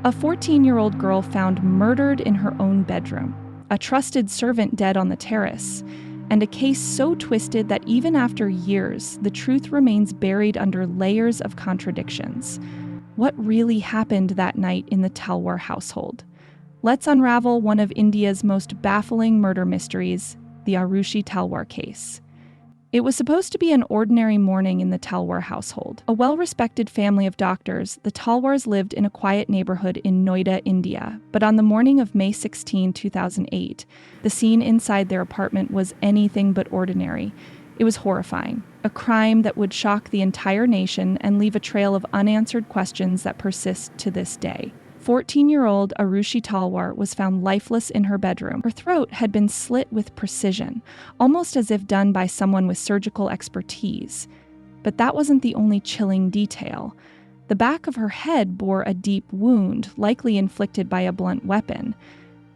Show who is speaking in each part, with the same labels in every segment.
Speaker 1: A 14-year-old girl found murdered in her own bedroom, a trusted servant dead on the terrace, and a case so twisted that even after years, the truth remains buried under layers of contradictions. What really happened that night in the Talwar household? Let's unravel one of India's most baffling murder mysteries, the Aarushi Talwar case. It was supposed to be an ordinary morning in the Talwar household. A well-respected family of doctors, the Talwars lived in a quiet neighborhood in Noida, India. But on the morning of May 16, 2008, the scene inside their apartment was anything but ordinary. It was horrifying, a crime that would shock the entire nation and leave a trail of unanswered questions that persist to this day. 14-year-old Aarushi Talwar was found lifeless in her bedroom. Her throat had been slit with precision, almost as if done by someone with surgical expertise. But that wasn't the only chilling detail. The back of her head bore a deep wound, likely inflicted by a blunt weapon.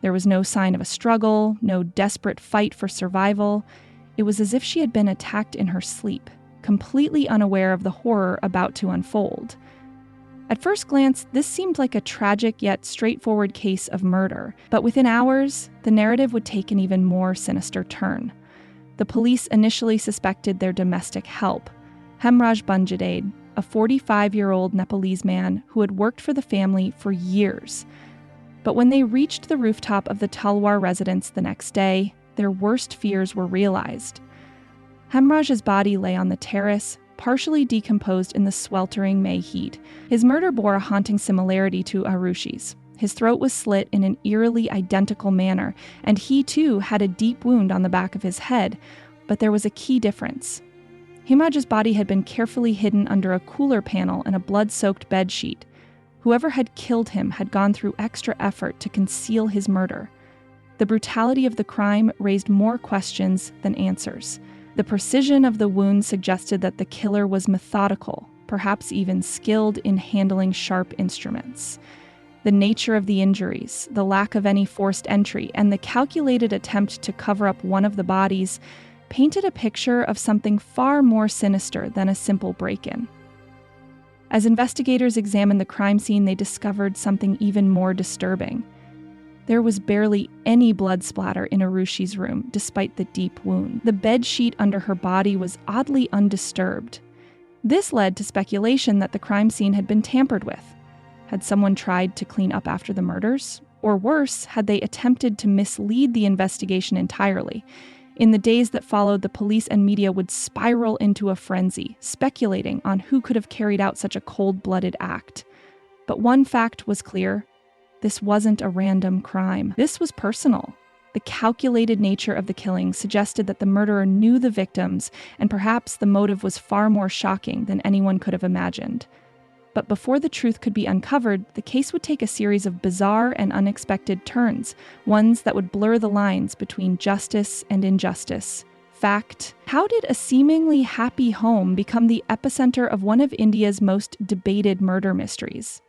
Speaker 1: There was no sign of a struggle, no desperate fight for survival. It was as if she had been attacked in her sleep, completely unaware of the horror about to unfold. At first glance, this seemed like a tragic yet straightforward case of murder, but within hours, the narrative would take an even more sinister turn. The police initially suspected their domestic help, Hemraj, a 45-year-old Nepalese man who had worked for the family for years. But when they reached the rooftop of the Talwar residence the next day, their worst fears were realized. Hemraj's body lay on the terrace, partially decomposed in the sweltering May heat. His murder bore a haunting similarity to Aarushi's. His throat was slit in an eerily identical manner, and he too had a deep wound on the back of his head, but there was a key difference. Hemraj's body had been carefully hidden under a cooler panel and a blood-soaked bedsheet. Whoever had killed him had gone through extra effort to conceal his murder. The brutality of the crime raised more questions than answers. The precision of the wound suggested that the killer was methodical, perhaps even skilled in handling sharp instruments. The nature of the injuries, the lack of any forced entry, and the calculated attempt to cover up one of the bodies painted a picture of something far more sinister than a simple break-in. As investigators examined the crime scene, they discovered something even more disturbing. There was barely any blood splatter in Aarushi's room, despite the deep wound. The bed sheet under her body was oddly undisturbed. This led to speculation that the crime scene had been tampered with. Had someone tried to clean up after the murders? Or worse, had they attempted to mislead the investigation entirely? In the days that followed, the police and media would spiral into a frenzy, speculating on who could have carried out such a cold-blooded act. But one fact was clear. This wasn't a random crime. This was personal. The calculated nature of the killing suggested that the murderer knew the victims, and perhaps the motive was far more shocking than anyone could have imagined. But before the truth could be uncovered, the case would take a series of bizarre and unexpected turns, ones that would blur the lines between justice and injustice. Fact: how did a seemingly happy home become the epicenter of one of India's most debated murder mysteries?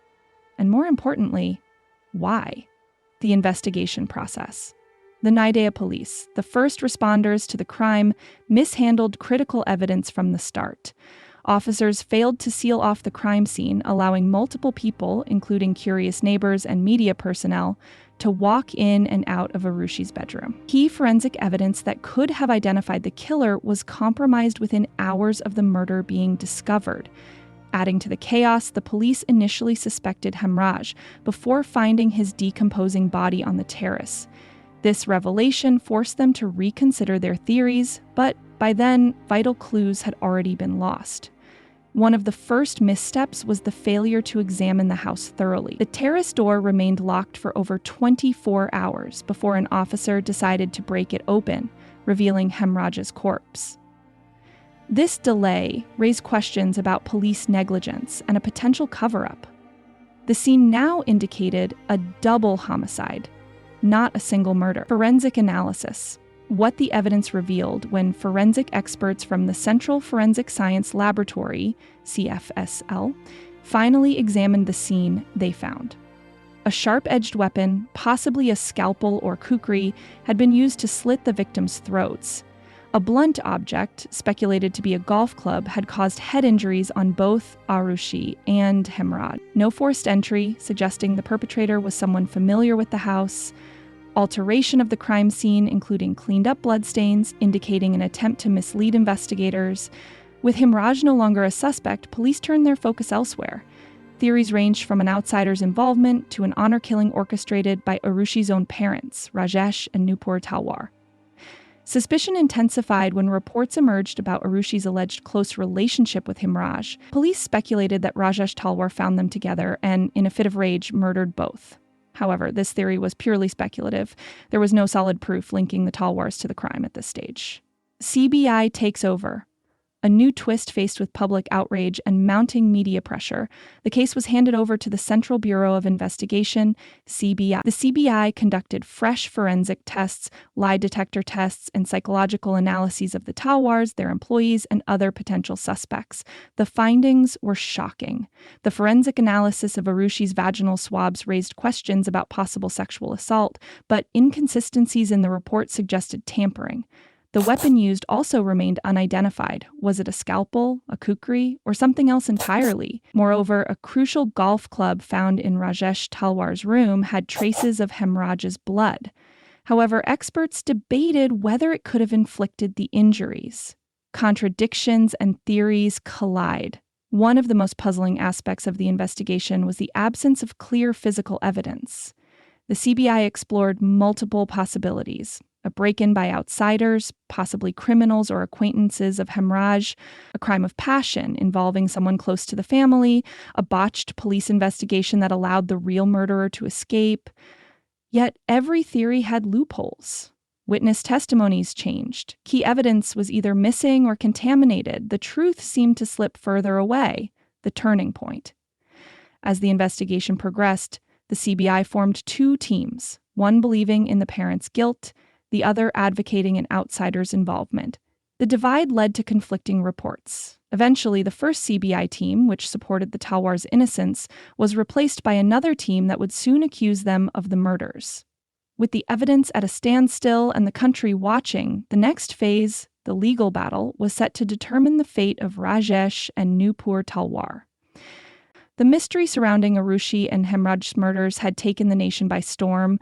Speaker 1: And more importantly, why? The investigation process. The Noida police, the first responders to the crime, mishandled critical evidence from the start. Officers failed to seal off the crime scene, allowing multiple people, including curious neighbors and media personnel, to walk in and out of Aarushi's bedroom. Key forensic evidence that could have identified the killer was compromised within hours of the murder being discovered. Adding to the chaos, the police initially suspected Hemraj before finding his decomposing body on the terrace. This revelation forced them to reconsider their theories, but by then, vital clues had already been lost. One of the first missteps was the failure to examine the house thoroughly. The terrace door remained locked for over 24 hours before an officer decided to break it open, revealing Hemraj's corpse. This delay raised questions about police negligence and a potential cover-up. The scene now indicated a double homicide, not a single murder. Forensic analysis. What the evidence revealed when forensic experts from the Central Forensic Science Laboratory, CFSL, finally examined the scene they found. A sharp-edged weapon, possibly a scalpel or kukri, had been used to slit the victims' throats. A blunt object, speculated to be a golf club, had caused head injuries on both Aarushi and Hemraj. No forced entry, suggesting the perpetrator was someone familiar with the house. Alteration of the crime scene, including cleaned-up bloodstains, indicating an attempt to mislead investigators. With Hemraj no longer a suspect, police turned their focus elsewhere. Theories ranged from an outsider's involvement to an honor killing orchestrated by Aarushi's own parents, Rajesh and Nupur Talwar. Suspicion intensified when reports emerged about Arushi's alleged close relationship with Hemraj. Police speculated that Rajesh Talwar found them together and, in a fit of rage, murdered both. However, this theory was purely speculative. There was no solid proof linking the Talwars to the crime at this stage. CBI takes over. A new twist faced with public outrage and mounting media pressure. The case was handed over to the Central Bureau of Investigation, CBI. The CBI conducted fresh forensic tests, lie detector tests, and psychological analyses of the Talwars, their employees, and other potential suspects. The findings were shocking. The forensic analysis of Arushi's vaginal swabs raised questions about possible sexual assault, but inconsistencies in the report suggested tampering. The weapon used also remained unidentified. Was it a scalpel, a kukri, or something else entirely? Moreover, a crucial golf club found in Rajesh Talwar's room had traces of Hemraj's blood. However, experts debated whether it could have inflicted the injuries. Contradictions and theories collide. One of the most puzzling aspects of the investigation was the absence of clear physical evidence. The CBI explored multiple possibilities: a break-in by outsiders, possibly criminals or acquaintances of Hemraj, a crime of passion involving someone close to the family, a botched police investigation that allowed the real murderer to escape. Yet every theory had loopholes. Witness testimonies changed. Key evidence was either missing or contaminated. The truth seemed to slip further away, the turning point. As the investigation progressed, the CBI formed two teams, one believing in the parents' guilt, the other advocating an outsider's involvement. The divide led to conflicting reports. Eventually, the first CBI team, which supported the Talwars' innocence, was replaced by another team that would soon accuse them of the murders. With the evidence at a standstill and the country watching, the next phase, the legal battle, was set to determine the fate of Rajesh and Nupur Talwar. The mystery surrounding Aarushi and Hemraj's murders had taken the nation by storm,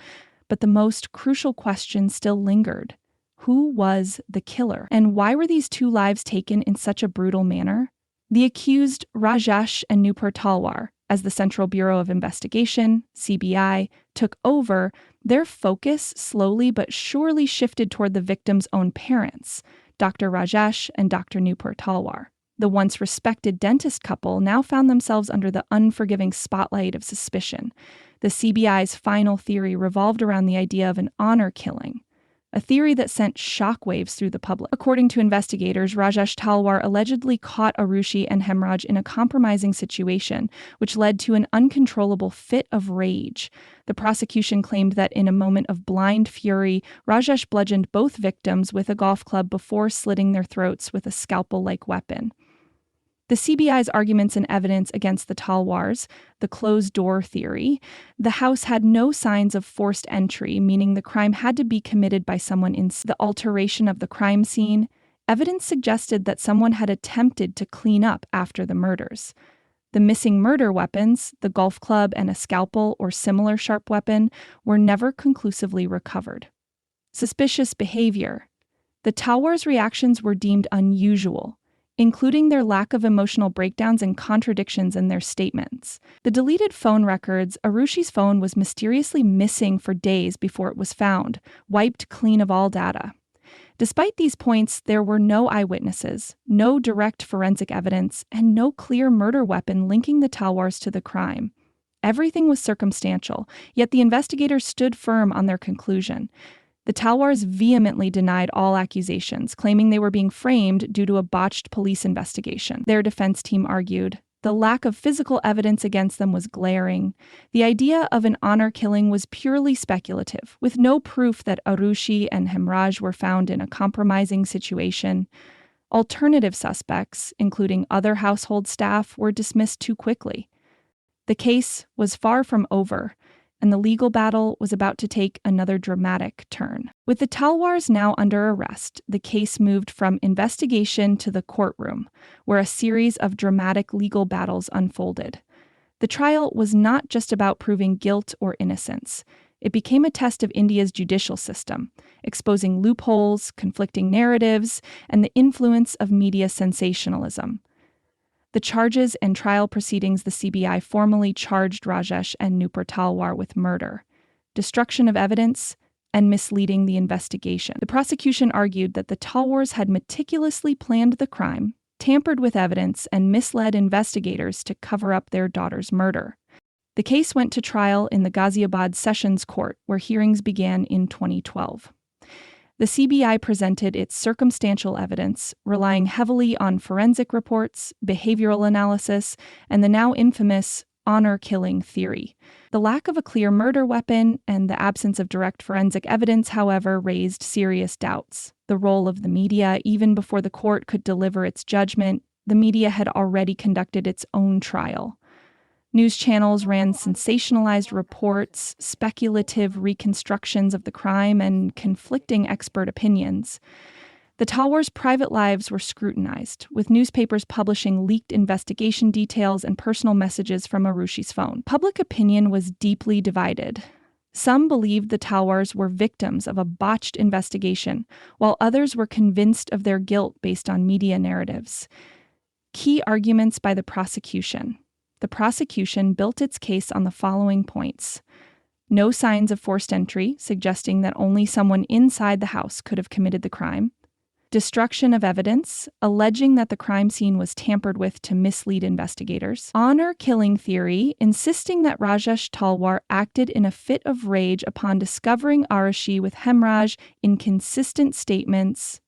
Speaker 1: but the most crucial question still lingered. Who was the killer? And why were these two lives taken in such a brutal manner? The accused, Rajesh and Nupur Talwar, as the Central Bureau of Investigation, CBI, took over, their focus slowly but surely shifted toward the victim's own parents, Dr. Rajesh and Dr. Nupur Talwar. The once respected dentist couple now found themselves under the unforgiving spotlight of suspicion. The CBI's final theory revolved around the idea of an honor killing, a theory that sent shockwaves through the public. According to investigators, Rajesh Talwar allegedly caught Aarushi and Hemraj in a compromising situation, which led to an uncontrollable fit of rage. The prosecution claimed that in a moment of blind fury, Rajesh bludgeoned both victims with a golf club before slitting their throats with a scalpel-like weapon. The CBI's arguments and evidence against the Talwars, the closed-door theory, the house had no signs of forced entry, meaning the crime had to be committed by someone in the alteration of the crime scene. Evidence suggested that someone had attempted to clean up after the murders. The missing murder weapons, the golf club and a scalpel or similar sharp weapon, were never conclusively recovered. Suspicious behavior. The Talwars' reactions were deemed unusual, including their lack of emotional breakdowns and contradictions in their statements. The deleted phone records, Arushi's phone was mysteriously missing for days before it was found, wiped clean of all data. Despite these points, there were no eyewitnesses, no direct forensic evidence, and no clear murder weapon linking the Talwars to the crime. Everything was circumstantial, yet the investigators stood firm on their conclusion. The Talwars vehemently denied all accusations, claiming they were being framed due to a botched police investigation. Their defense team argued the lack of physical evidence against them was glaring. The idea of an honor killing was purely speculative, with no proof that Aarushi and Hemraj were found in a compromising situation. Alternative suspects, including other household staff, were dismissed too quickly. The case was far from over, and the legal battle was about to take another dramatic turn. With the Talwars now under arrest, the case moved from investigation to the courtroom, where a series of dramatic legal battles unfolded. The trial was not just about proving guilt or innocence. It became a test of India's judicial system, exposing loopholes, conflicting narratives, and the influence of media sensationalism. The charges and trial proceedings, the CBI formally charged Rajesh and Nupur Talwar with murder, destruction of evidence, and misleading the investigation. The prosecution argued that the Talwars had meticulously planned the crime, tampered with evidence, and misled investigators to cover up their daughter's murder. The case went to trial in the Ghaziabad Sessions Court, where hearings began in 2012. The CBI presented its circumstantial evidence, relying heavily on forensic reports, behavioral analysis, and the now infamous honor-killing theory. The lack of a clear murder weapon and the absence of direct forensic evidence, however, raised serious doubts. The role of the media, even before the court could deliver its judgment, the media had already conducted its own trial. News channels ran sensationalized reports, speculative reconstructions of the crime, and conflicting expert opinions. The Talwars' private lives were scrutinized, with newspapers publishing leaked investigation details and personal messages from Aarushi's phone. Public opinion was deeply divided. Some believed the Talwars were victims of a botched investigation, while others were convinced of their guilt based on media narratives. Key arguments by the prosecution. The prosecution built its case on the following points. No signs of forced entry, suggesting that only someone inside the house could have committed the crime. Destruction of evidence, alleging that the crime scene was tampered with to mislead investigators. Honor-killing theory, insisting that Rajesh Talwar acted in a fit of rage upon discovering Aarushi with Hemraj inconsistent statements,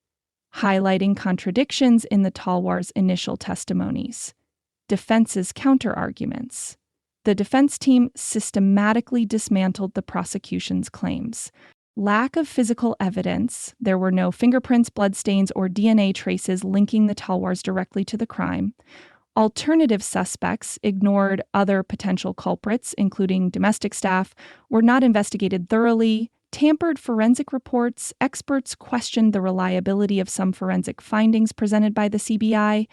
Speaker 1: highlighting contradictions in the Talwars' initial testimonies. Defense's counter-arguments. The defense team systematically dismantled the prosecution's claims. Lack of physical evidence. There were no fingerprints, bloodstains, or DNA traces linking the Talwars directly to the crime. Alternative suspects ignored other potential culprits, including domestic staff, were not investigated thoroughly. Tampered forensic reports. Experts questioned the reliability of some forensic findings presented by the CBI.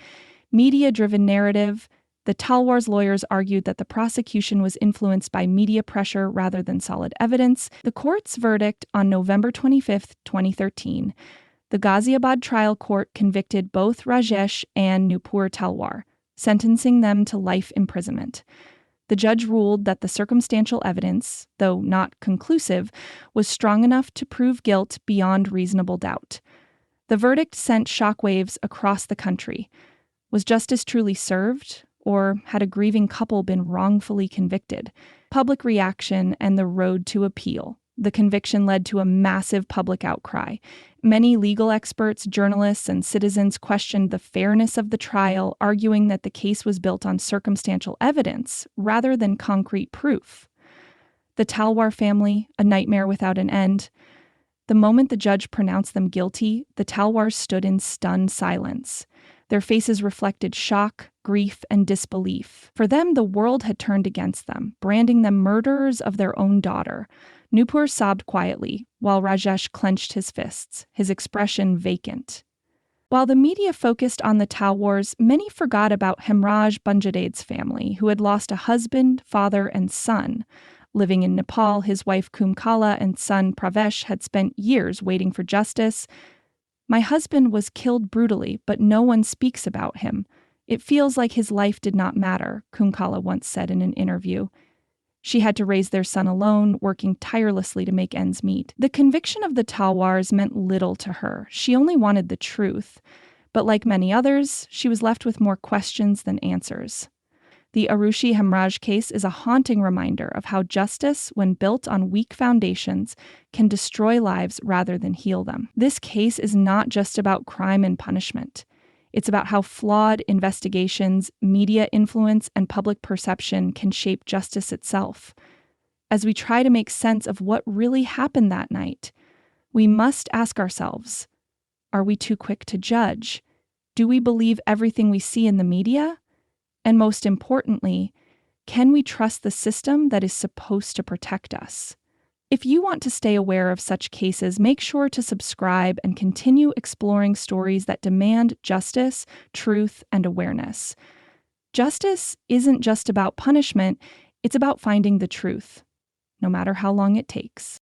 Speaker 1: Media-driven narrative. The Talwars' lawyers argued that the prosecution was influenced by media pressure rather than solid evidence. The court's verdict on November 25, 2013. The Ghaziabad trial court convicted both Rajesh and Nupur Talwar, sentencing them to life imprisonment. The judge ruled that the circumstantial evidence, though not conclusive, was strong enough to prove guilt beyond reasonable doubt. The verdict sent shockwaves across the country. Was justice truly served, or had a grieving couple been wrongfully convicted? Public reaction and the road to appeal. The conviction led to a massive public outcry. Many legal experts, journalists, and citizens questioned the fairness of the trial, arguing that the case was built on circumstantial evidence rather than concrete proof. The Talwar family, a nightmare without an end. The moment the judge pronounced them guilty, the Talwars stood in stunned silence. Their faces reflected shock, grief, and disbelief. For them, the world had turned against them, branding them murderers of their own daughter. Nupur sobbed quietly, while Rajesh clenched his fists, his expression vacant. While the media focused on the Talwars, many forgot about Hemraj Bunjaded's family, who had lost a husband, father, and son. Living in Nepal, his wife Kumkala and son Pravesh had spent years waiting for justice. My husband was killed brutally, but no one speaks about him. It feels like his life did not matter, Kumkala once said in an interview. She had to raise their son alone, working tirelessly to make ends meet. The conviction of the Talwars meant little to her. She only wanted the truth. But like many others, she was left with more questions than answers. The Aarushi Hemraj case is a haunting reminder of how justice, when built on weak foundations, can destroy lives rather than heal them. This case is not just about crime and punishment. It's about how flawed investigations, media influence, and public perception can shape justice itself. As we try to make sense of what really happened that night, we must ask ourselves, are we too quick to judge? Do we believe everything we see in the media? And most importantly, Can we trust the system that is supposed to protect us? If you want to stay aware of such cases, make sure to subscribe and continue exploring stories that demand justice, truth, and awareness. Justice isn't just about punishment, it's about finding the truth, no matter how long it takes.